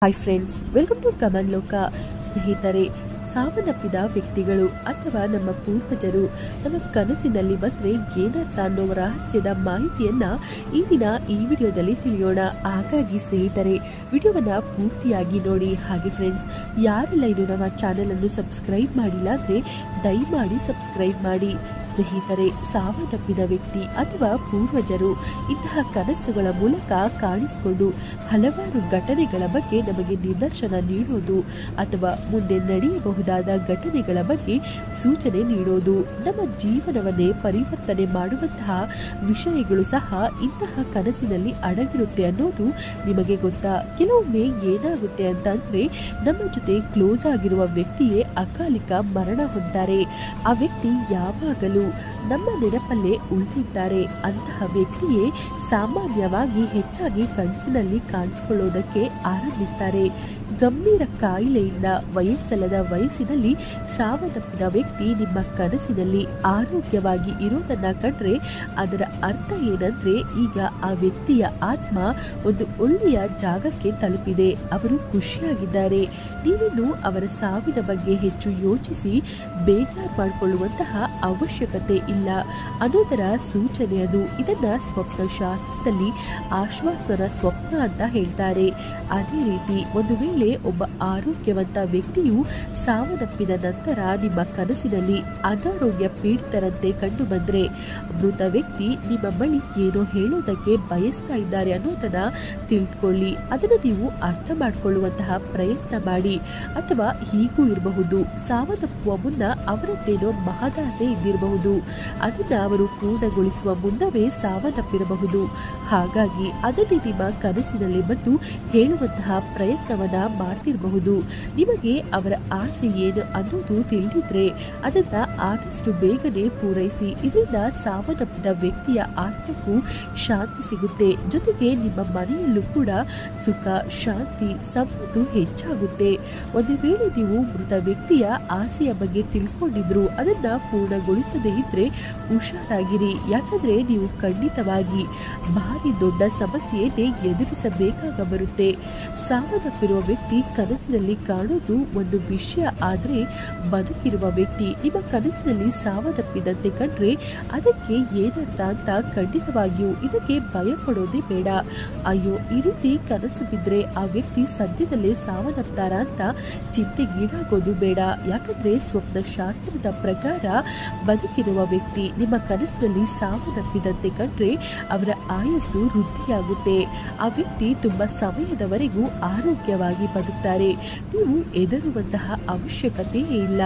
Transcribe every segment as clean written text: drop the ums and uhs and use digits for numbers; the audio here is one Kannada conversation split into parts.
ಹಾಯ್ ಫ್ರೆಂಡ್ಸ್, ವೆಲ್ಕಮ್ ಟು ಕಮನ್ ಲೋಕ. ಸ್ನೇಹಿತರೆ, ಸಾವನ್ನಪ್ಪಿದ ವ್ಯಕ್ತಿಗಳು ಅಥವಾ ನಮ್ಮ ಪೂರ್ವಜರು ನಮ್ಮ ಕನಸಿನಲ್ಲಿ ಬಂದ್ರೆ ಏನರ್ಥ ಅನ್ನೋ ರಹಸ್ಯದ ಮಾಹಿತಿಯನ್ನ ಈ ದಿನ ಈ ವಿಡಿಯೋದಲ್ಲಿ ತಿಳಿಯೋಣ. ಹಾಗಾಗಿ ಸ್ನೇಹಿತರೆ, ವಿಡಿಯೋವನ್ನ ಪೂರ್ತಿಯಾಗಿ ನೋಡಿ. ಹಾಗೆ ಫ್ರೆಂಡ್ಸ್, ಯಾರೆಲ್ಲ ಇದು ನಮ್ಮ ಚಾನೆಲ್ ಅನ್ನು ಸಬ್ಸ್ಕ್ರೈಬ್ ಮಾಡಿಲ್ಲ ಅಂದ್ರೆ ದಯಮಾಡಿ ಸಬ್ಸ್ಕ್ರೈಬ್ ಮಾಡಿ. ಸ್ನೇಹಿತರೆ, ಸಾವನ್ನಪ್ಪಿದ ವ್ಯಕ್ತಿ ಅಥವಾ ಪೂರ್ವಜರು ಇಂತಹ ಕನಸುಗಳ ಮೂಲಕ ಕಾಣಿಸಿಕೊಂಡು ಹಲವಾರು ಘಟನೆಗಳ ಬಗ್ಗೆ ನಮಗೆ ನಿದರ್ಶನ ನೀಡೋದು ಅಥವಾ ಮುಂದೆ ನಡೆಯಬಹುದಾದ ಘಟನೆಗಳ ಬಗ್ಗೆ ಸೂಚನೆ ನೀಡೋದು, ನಮ್ಮ ಜೀವನವನ್ನೇ ಪರಿವರ್ತನೆ ಮಾಡುವಂತಹ ವಿಷಯಗಳು ಸಹ ಇಂತಹ ಕನಸಿನಲ್ಲಿ ಅಡಗಿರುತ್ತೆ ಅನ್ನೋದು ನಿಮಗೆ ಗೊತ್ತಾ? ಕೆಲವೊಮ್ಮೆ ಏನಾಗುತ್ತೆ ಅಂತಂದ್ರೆ, ನಮ್ಮ ಜೊತೆ ಕ್ಲೋಸ್ ಆಗಿರುವ ವ್ಯಕ್ತಿಯೇ ಅಕಾಲಿಕ ಮರಣ ಹೊಂದ್ತಾರೆ. ಆ ವ್ಯಕ್ತಿ ಯಾವಾಗಲೂ ನಮ್ಮ ನೆನಪಲ್ಲೇ ಉಳಿದಿದ್ದಾರೆ. ಅಂತಹ ವ್ಯಕ್ತಿಯೇ ಸಾಮಾನ್ಯವಾಗಿ ಹೆಚ್ಚಾಗಿ ಕನಸಿನಲ್ಲಿ ಕಾಣಿಸಿಕೊಳ್ಳೋದಕ್ಕೆ ಆರಂಭಿಸ್ತಾರೆ. ಗಂಭೀರ ಕಾಯಿಲೆಯಿಂದ ವಯಸ್ಸಲ್ಲದ ವಯಸ್ಸಿನಲ್ಲಿ ಸಾವನ್ನಪ್ಪಿದ ವ್ಯಕ್ತಿ ನಿಮ್ಮ ಕನಸಿನಲ್ಲಿ ಆರೋಗ್ಯವಾಗಿ ಇರೋದನ್ನ ಕಂಡ್ರೆ ಅದರ ಅರ್ಥ ಏನಂದ್ರೆ, ಈಗ ಆ ವ್ಯಕ್ತಿಯ ಆತ್ಮ ಒಂದು ಒಳ್ಳೆಯ ಜಾಗಕ್ಕೆ ತಲುಪಿದೆ, ಅವರು ಖುಷಿಯಾಗಿದ್ದಾರೆ. ನೀವಿನ್ನು ಅವರ ಸಾವಿನ ಬಗ್ಗೆ ಹೆಚ್ಚು ಯೋಚಿಸಿ ಬೇಜಾರು ಮಾಡಿಕೊಳ್ಳುವಂತಹ ಅವಶ್ಯಕತೆ ಇಲ್ಲ ಅನ್ನೋದರ ಸೂಚನೆ ಅದು. ಇದನ್ನ ಸ್ವಪ್ನ ಶಾಸ್ತ್ರದಲ್ಲಿ ಆಶ್ವಾಸನ ಸ್ವಪ್ನ ಅಂತ ಹೇಳ್ತಾರೆ. ಅದೇ ರೀತಿ ಒಂದು ವೇಳೆ ಒಬ್ಬ ಆರೋಗ್ಯವಂತ ವ್ಯಕ್ತಿಯು ಸಾವನ್ನಪ್ಪಿದ ನಂತರ ನಿಮ್ಮ ಕನಸಿನಲ್ಲಿ ಅನಾರೋಗ್ಯ ಪೀಡಿತರಂತೆ ಕಂಡು ಬಂದ್ರೆ, ಮೃತ ವ್ಯಕ್ತಿ ನಿಮ್ಮ ಬಳಿ ಏನೋ ಹೇಳೋದಕ್ಕೆ ಬಯಸ್ತಾ ಇದ್ದಾರೆ ಅನ್ನೋದನ್ನ ತಿಳಿದುಕೊಳ್ಳಿ. ಅದನ್ನು ನೀವು ಅರ್ಥ ಮಾಡಿಕೊಳ್ಳುವಂತಹ ಪ್ರಯತ್ನ ಮಾಡಿ. ಅಥವಾ ಹೀಗೂ ಇರಬಹುದು, ಸಾವನ್ನಪ್ಪುವ ಮುನ್ನ ಅವರದ್ದೇನೋ ಮಹದಾಸೆ ಇದ್ದಿರಬಹುದು, ಅದನ್ನ ಅವರು ಪೂರ್ಣಗೊಳಿಸುವ ಮುನ್ನವೇ ಸಾವನ್ನಪ್ಪಿರಬಹುದು. ಹಾಗಾಗಿ ಅದನ್ನೇ ನಿಮ್ಮ ಕನಸಿನಲ್ಲಿ ಬಂದು ಹೇಳುವಂತಹ ಪ್ರಯತ್ನವನ್ನ ಮಾಡ್ತಿರಬಹುದು. ನಿಮಗೆ ಅವರ ಆಸೆ ಏನು ಅನ್ನೋದು ತಿಳಿದಿದ್ರೆ ಅದನ್ನ ಆದಷ್ಟು ಬೇಗನೆ ಪೂರೈಸಿ. ಇದರಿಂದ ಸಾವನ್ನಪ್ಪಿದ ವ್ಯಕ್ತಿಯ ಆತ್ಮಕ್ಕೂ ಶಾಂತಿ ಸಿಗುತ್ತೆ. ಜೊತೆಗೆ ನಿಮ್ಮ ಮನೆಯಲ್ಲೂ ಕೂಡ ಸುಖ, ಶಾಂತಿ, ಸಂಪತ್ತು ಹೆಚ್ಚಾಗುತ್ತೆ. ಒಂದು ವೇಳೆ ನೀವು ಮೃತ ವ್ಯಕ್ತಿಯ ಆಸೆಯ ಬಗ್ಗೆ ತಿಳ್ಕೊಂಡಿದ್ರು ಅದನ್ನ ಪೂರ್ಣಗೊಳಿಸದೇ ಇದ್ರೆ ಹುಷಾರಾಗಿರಿ. ಯಾಕಂದ್ರೆ ನೀವು ಖಂಡಿತವಾಗಿ ಭಾರಿ ದೊಡ್ಡ ಸಮಸ್ಯೆಯನ್ನೇ ಎದುರಿಸಬೇಕಾಗ ಬರುತ್ತೆ. ಸಾವನ್ನಪ್ಪಿರುವ ವ್ಯಕ್ತಿ ಕನಸಿನಲ್ಲಿ ಕಾಣೋದು ಒಂದು ವಿಷಯ ಆದ್ರೆ, ಬದುಕಿರುವ ವ್ಯಕ್ತಿ ನಿಮ್ಮ ಕನಸಿನಲ್ಲಿ ಸಾವನ್ನಪ್ಪಿದಂತೆ ಕಂಡ್ರೆ ಅದಕ್ಕೆ ಏನರ್ಥ ಅಂತ ಖಂಡಿತವಾಗಿಯೂ ಇದಕ್ಕೆ ಭಯ ಪಡೋದೇ ಬೇಡ. ಅಯ್ಯೋ, ಈ ರೀತಿ ಕನಸು ಬಿದ್ರೆ ಆ ವ್ಯಕ್ತಿ ಸದ್ಯದಲ್ಲೇ ಸಾವನ್ನಪ್ತಾರ ಅಂತ ಚಿಂತೆಗೀಡಾಗೋದು ಬೇಡ. ಯಾಕಂದ್ರೆ ಸ್ವಪ್ನ ಶಾಸ್ತ್ರದ ಪ್ರಕಾರ ಬದುಕಿರುವ ವ್ಯಕ್ತಿ ನಿಮ್ಮ ಕನಸಿನಲ್ಲಿ ಸಾವನ್ನಪ್ಪಿದಂತೆ ಕಂಡ್ರೆ ಅವರ ಆಯಸ್ಸು ವೃದ್ಧಿಯಾಗುತ್ತೆ. ಆ ವ್ಯಕ್ತಿ ತುಂಬಾ ಸಮಯದವರೆಗೂ ಆರೋಗ್ಯವಾಗಿ ಬದುಕ್ತಾರೆ. ನೀವು ಹೆದರುವಂತಹ ಅವಶ್ಯಕತೆಯೇ ಇಲ್ಲ.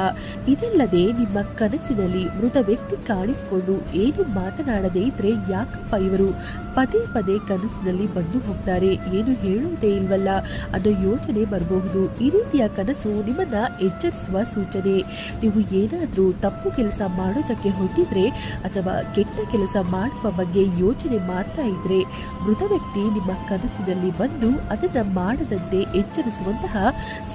ಇದಲ್ಲದೆ ನಿಮ್ಮ ಕನಸಿನಲ್ಲಿ ಮೃತ ವ್ಯಕ್ತಿ ಕಾಣಿಸಿಕೊಂಡು ಏನು ಮಾತನಾಡದೇ ಇದ್ರೆ, ಯಾಕಪ್ಪ ಇವರು ಪದೇ ಪದೇ ಕನಸಿನಲ್ಲಿ ಬಂದು ಹೋಗ್ತಾರೆ, ಏನು ಹೇಳೋದೇ ಇಲ್ವಲ್ಲ ಅನ್ನೋ ಯೋಚನೆ ಬರಬಹುದು. ಈ ರೀತಿಯ ಕನಸು ನಿಮ್ಮನ್ನ ಎಚ್ಚರಿಸುವ ಸೂಚನೆ. ನೀವು ಏನಾದ್ರೂ ತಪ್ಪು ಕೆಲಸ ಮಾಡೋದಕ್ಕೆ ಹೊರಟಿದ್ರೆ ಅಥವಾ ಕೆಟ್ಟ ಕೆಲಸ ಮಾಡುವ ಬಗ್ಗೆ ಯೋಚನೆ ಮಾಡ್ತಾ ಇದ್ರೆ, ಮೃತ ವ್ಯಕ್ತಿ ನಿಮ್ಮ ಕನಸಿನಲ್ಲಿ ಬಂದು ಅದನ್ನ ಮಾಡದಂತೆ ಎಚ್ಚರಿಸುವಂತಹ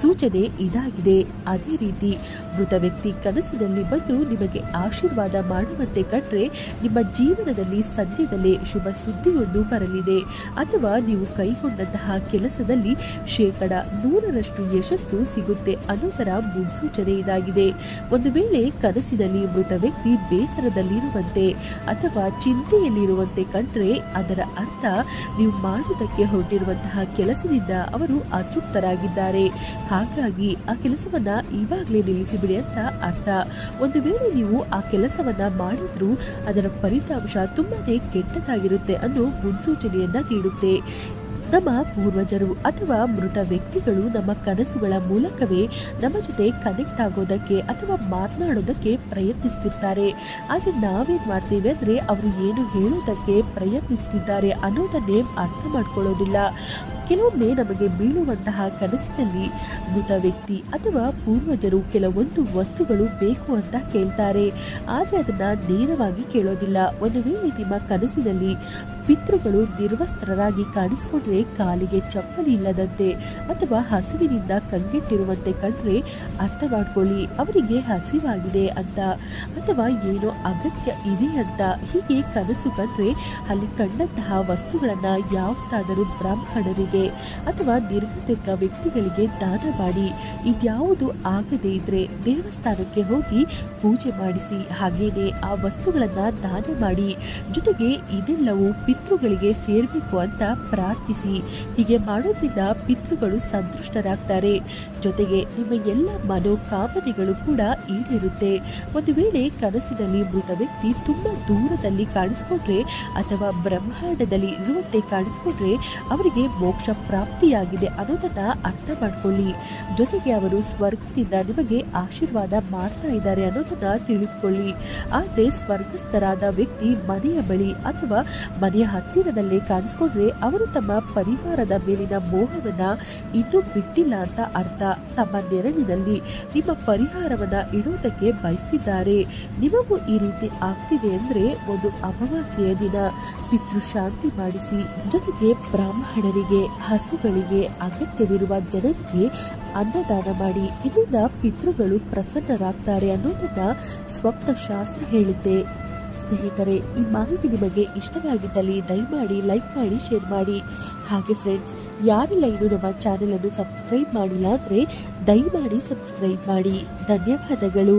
ಸೂಚನೆ ಇದಾಗಿದೆ. ಅದೇ ರೀತಿ ಮೃತ ವ್ಯಕ್ತಿ ಕನಸಿನಲ್ಲಿ ಬಂದು ನಿಮಗೆ ಆಶೀರ್ವಾದ ಮಾಡುವಂತೆ ಕಂಡ್ರೆ ನಿಮ್ಮ ಜೀವನದಲ್ಲಿ ಸದ್ಯದಲ್ಲೇ ಶುಭ ಸುದ್ದಿಯೊಂದು ಬರಲಿದೆ. ಅಥವಾ ನೀವು ಕೈಗೊಂಡಂತಹ ಕೆಲಸದಲ್ಲಿ 100% ಯಶಸ್ಸು ಸಿಗುತ್ತೆ ಅನ್ನೋದರ ಮುನ್ಸೂಚನೆ ಇದಾಗಿದೆ. ಒಂದು ವೇಳೆ ಕನಸಿನಲ್ಲಿ ಮೃತ ವ್ಯಕ್ತಿ ಬೇಸರದಲ್ಲಿರುವಂತೆ ಅಥವಾ ಚಿಂತೆಯಲ್ಲಿರುವಂತೆ ಕಂಡ್ರೆ ಅದರ ಅರ್ಥ ನೀವು ಮಾಡುವುದಕ್ಕೆ ಹೊರಟಿರುವಂತಹ ಕೆಲಸದಿಂದ ಅವರು ಅತೃಪ್ತರಾಗಿದ್ದಾರೆ. ಹಾಗಾಗಿ ಆ ಕೆಲಸವನ್ನ ಇವಾಗಲೇ ನಿಲ್ಲಿಸಿಬಿಡಿ ಅಂತ ಅರ್ಥ. ಒಂದು ವೇಳೆ ನೀವು ಆ ಕೆಲಸವನ್ನ ಮಾಡಿದ್ರೂ ಅದರ ಫಲಿತಾಂಶ ತುಂಬಾನೇ ಕೆಟ್ಟದಾಗಿರುತ್ತೆ ಅನ್ನೋ ಮುನ್ಸೂಚನೆಯನ್ನ ನೀಡುತ್ತೆ. ನಮ್ಮ ಪೂರ್ವಜರು ಅಥವಾ ಮೃತ ವ್ಯಕ್ತಿಗಳು ನಮ್ಮ ಕನಸುಗಳ ಮೂಲಕವೇ ನಮ್ಮ ಜೊತೆ ಕನೆಕ್ಟ್ ಆಗೋದಕ್ಕೆ ಅಥವಾ ಮಾತನಾಡೋದಕ್ಕೆ ಪ್ರಯತ್ನಿಸ್ತಿರ್ತಾರೆ. ಆದ್ರೆ ನಾವೇನ್ ಮಾಡ್ತೀವಿ ಅಂದ್ರೆ, ಅವರು ಏನು ಹೇಳೋದಕ್ಕೆ ಪ್ರಯತ್ನಿಸ್ತಿದ್ದಾರೆ ಅನ್ನೋದನ್ನೇ ಅರ್ಥ ಮಾಡ್ಕೊಳ್ಳೋದಿಲ್ಲ. ಕೆಲವೊಮ್ಮೆ ನಮಗೆ ಬೀಳುವಂತಹ ಕನಸಿನಲ್ಲಿ ಮೃತ ವ್ಯಕ್ತಿ ಅಥವಾ ಪೂರ್ವಜರು ಕೆಲವೊಂದು ವಸ್ತುಗಳು ಬೇಕು ಅಂತ ಕೇಳ್ತಾರೆ. ಆದ್ರೆ ಅದನ್ನ ನೇರವಾಗಿ ಕೇಳೋದಿಲ್ಲ. ಒಂದು ವೇಳೆ ನಿಮ್ಮ ಕನಸಿನಲ್ಲಿ ಪಿತೃಗಳು ನಿರ್ವಸ್ತ್ರರಾಗಿ ಕಾಣಿಸಿಕೊಂಡ್ರೆ ಕಾಲಿಗೆ ಚಪ್ಪಲಿ ಇಲ್ಲದಂತೆ ಅಥವಾ ಹಸುವಿನಿಂದ ಕಂಗೆಟ್ಟಿರುವಂತೆ ಕಂಡ್ರೆ ಅರ್ಥ ಮಾಡ್ಕೊಳ್ಳಿ ಅವರಿಗೆ ಹಸಿವಾಗಿದೆ ಅಂತ ಅಥವಾ ಏನೋ ಅಗತ್ಯ ಇದೆ ಅಂತ. ಹೀಗೆ ಕನಸು ಕಂಡ್ರೆ ಅಲ್ಲಿ ಕಂಡಂತಹ ವಸ್ತುಗಳನ್ನ ಯಾವುದಾದರೂ ಬ್ರಾಹ್ಮಣರಿಗೆ ಅಥವಾ ನಿರ್ಗತಿಕ ವ್ಯಕ್ತಿಗಳಿಗೆ ದಾನ ಮಾಡಿ. ಇದ್ಯಾವುದು ಆಗದೇ ಇದ್ರೆ ದೇವಸ್ಥಾನಕ್ಕೆ ಹೋಗಿ ಪೂಜೆ ಮಾಡಿಸಿ, ಹಾಗೇನೆ ಆ ವಸ್ತುಗಳನ್ನ ದಾನ ಮಾಡಿ. ಜೊತೆಗೆ ಇದೆಲ್ಲವೂ ಪಿತೃಗಳಿಗೆ ಸೇರ್ಬೇಕು ಅಂತ ಪ್ರಾರ್ಥಿಸಿ. ಹೀಗೆ ಮಾಡೋದ್ರಿಂದ ಪಿತೃಗಳು ಸಂತುಷ್ಟರಾಗ್ತಾರೆ. ಜೊತೆಗೆ ನಿಮ್ಮ ಎಲ್ಲ ಮನೋಕಾಮನೆಗಳು ಕೂಡ ಈಡೇರುತ್ತೆ. ಒಂದು ವೇಳೆ ಕನಸಿನಲ್ಲಿ ಮೃತ ವ್ಯಕ್ತಿ ತುಂಬಾ ದೂರದಲ್ಲಿ ಕಾಣಿಸ್ಕೊಂಡ್ರೆ ಅಥವಾ ಬ್ರಹ್ಮಾಂಡದಲ್ಲಿ ಇರುವಂತೆ ಕಾಣಿಸ್ಕೊಂಡ್ರೆ ಅವರಿಗೆ ಮೋಕ್ಷ ಪ್ರಾಪ್ತಿಯಾಗಿದೆ ಅನ್ನೋದನ್ನ ಅರ್ಥ ಮಾಡ್ಕೊಳ್ಳಿ. ಜೊತೆಗೆ ಅವರು ಸ್ವರ್ಗದಿಂದ ನಿಮಗೆ ಆಶೀರ್ವಾದ ಮಾಡ್ತಾ ಇದ್ದಾರೆ ಅನ್ನೋದನ್ನ ತಿಳಿದುಕೊಳ್ಳಿ. ಆದ್ರೆ ಸ್ವರ್ಗಸ್ಥರಾದ ವ್ಯಕ್ತಿ ಮನೆಯ ಬಳಿ ಅಥವಾ ಮನೆಯ ಹತ್ತಿರದಲ್ಲೇ ಕಾಣಿಸ್ಕೊಂಡ್ರೆ ಅವರು ತಮ್ಮ ಪರಿವಾರದ ಮೇಲಿನ ಮೋಹವನ್ನ ಇನ್ನೂ ಬಿಟ್ಟಿಲ್ಲ ಅಂತ ಅರ್ಥ. ತಮ್ಮ ನೆರಳಿನಲ್ಲಿ ನಿಮ್ಮ ಪರಿಹಾರವನ್ನ ಇಡೋದಕ್ಕೆ ಬಯಸ್ತಿದ್ದಾರೆ. ನಿಮಗೂ ಈ ರೀತಿ ಆಗ್ತಿದೆ ಅಂದ್ರೆ ಒಂದು ಅಮಾವಾಸ್ಯೆಯ ದಿನ ಪಿತೃಶಾಂತಿ ಮಾಡಿಸಿ. ಜೊತೆಗೆ ಬ್ರಾಹ್ಮಣರಿಗೆ, ಹಸುಗಳಿಗೆ, ಅಗತ್ಯವಿರುವ ಜನರಿಗೆ ಅನ್ನದಾನ ಮಾಡಿ. ಇದರಿಂದ ಪಿತೃಗಳು ಪ್ರಸನ್ನರಾಗ್ತಾರೆ ಅನ್ನೋದನ್ನ ಸ್ವಪ್ನ ಶಾಸ್ತ್ರ ಹೇಳುತ್ತೆ. ಸ್ನೇಹಿತರೆ, ಈ ಮಾಹಿತಿ ನಿಮಗೆ ಇಷ್ಟವಾಗಿದ್ದಲ್ಲಿ ದಯಮಾಡಿ ಲೈಕ್ ಮಾಡಿ, ಶೇರ್ ಮಾಡಿ. ಹಾಗೆ ಫ್ರೆಂಡ್ಸ್, ಯಾರೆಲ್ಲ ಇನ್ನೂ ನಮ್ಮ ಚಾನೆಲ್ ಅನ್ನು ಸಬ್ಸ್ಕ್ರೈಬ್ ಮಾಡಿಲ್ಲ ಅಂದ್ರೆ ದಯಮಾಡಿ ಸಬ್ಸ್ಕ್ರೈಬ್ ಮಾಡಿ. ಧನ್ಯವಾದಗಳು.